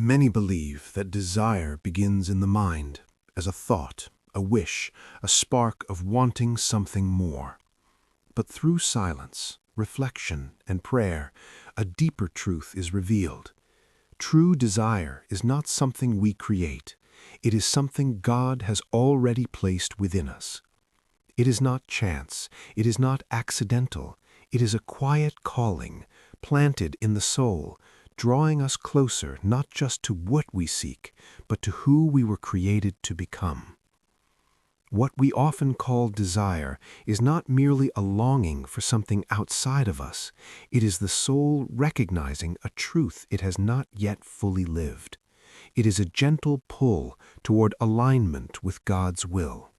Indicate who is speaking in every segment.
Speaker 1: Many believe that desire begins in the mind, as a thought, a wish, a spark of wanting something more. But through silence, reflection, and prayer, a deeper truth is revealed. True desire is not something we create. It is something God has already placed within us. It is not chance. It is not accidental. It is a quiet calling, planted in the soul, drawing us closer not just to what we seek, but to who we were created to become. What we often call desire is not merely a longing for something outside of us. It is the soul recognizing a truth it has not yet fully lived. It is a gentle pull toward alignment with God's will.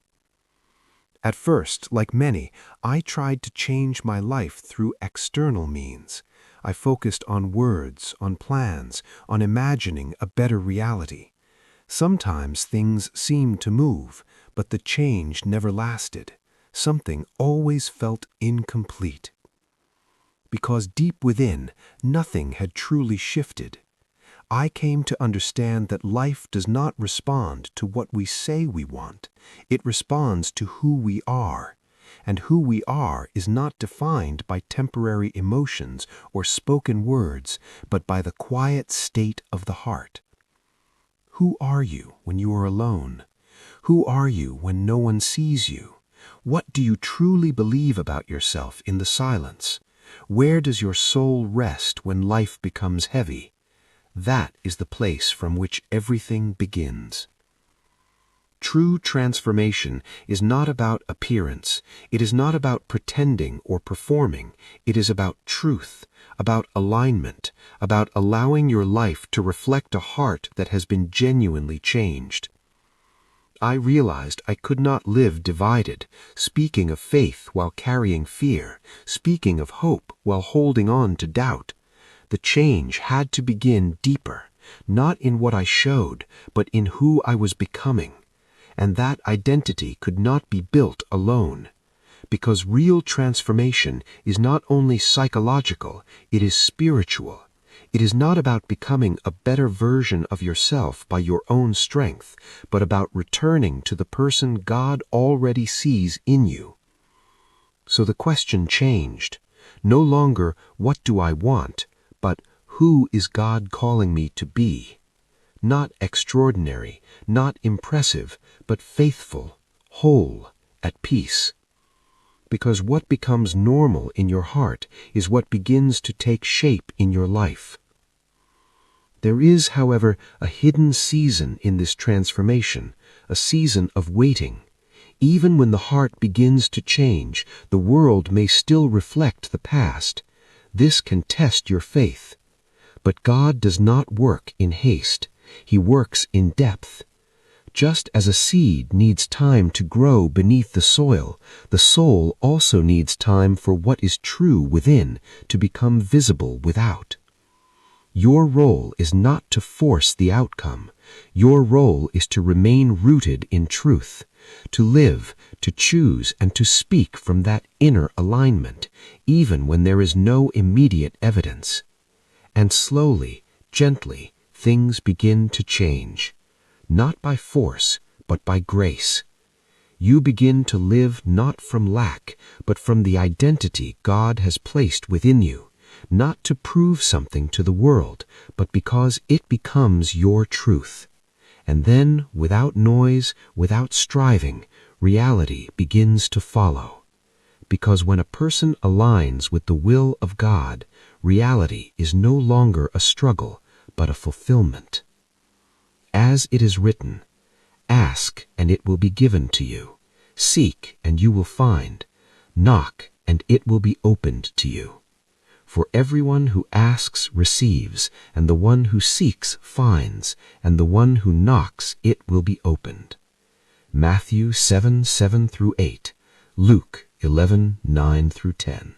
Speaker 1: At first, like many, I tried to change my life through external means. I focused on words, on plans, on imagining a better reality. Sometimes things seemed to move, but the change never lasted. Something always felt incomplete. Because deep within, nothing had truly shifted. I came to understand that life does not respond to what we say we want. It responds to who we are. And who we are is not defined by temporary emotions or spoken words, but by the quiet state of the heart. Who are you when you are alone? Who are you when no one sees you? What do you truly believe about yourself in the silence? Where does your soul rest when life becomes heavy? That is the place from which everything begins. True transformation is not about appearance. It is not about pretending or performing. It is about truth, about alignment, about allowing your life to reflect a heart that has been genuinely changed. I realized I could not live divided, speaking of faith while carrying fear, speaking of hope while holding on to doubt. The change had to begin deeper, not in what I showed, but in who I was becoming. And that identity could not be built alone. Because real transformation is not only psychological, it is spiritual. It is not about becoming a better version of yourself by your own strength, but about returning to the person God already sees in you. So the question changed. No longer, what do I want, but who is God calling me to be? Not extraordinary, not impressive, but faithful, whole, at peace. Because what becomes normal in your heart is what begins to take shape in your life. There is, however, a hidden season in this transformation, a season of waiting. Even when the heart begins to change, the world may still reflect the past. This can test your faith. But God does not work in haste. He works in depth. Just as a seed needs time to grow beneath the soil also needs time for what is true within to become visible without. Your role is not to force the outcome. Your role is to remain rooted in truth, to live, to choose, and to speak from that inner alignment, even when there is no immediate evidence. And slowly, gently, things begin to change. Not by force, but by grace. You begin to live not from lack, but from the identity God has placed within you, not to prove something to the world, but because it becomes your truth. And then, without noise, without striving, reality begins to follow. Because when a person aligns with the will of God, reality is no longer a struggle, but a fulfillment. As it is written, ask and it will be given to you. Seek and you will find. Knock and it will be opened to you. For everyone who asks receives, and the one who seeks finds, and the one who knocks it will be opened. Matthew 7:7-8, Luke 11:9-10.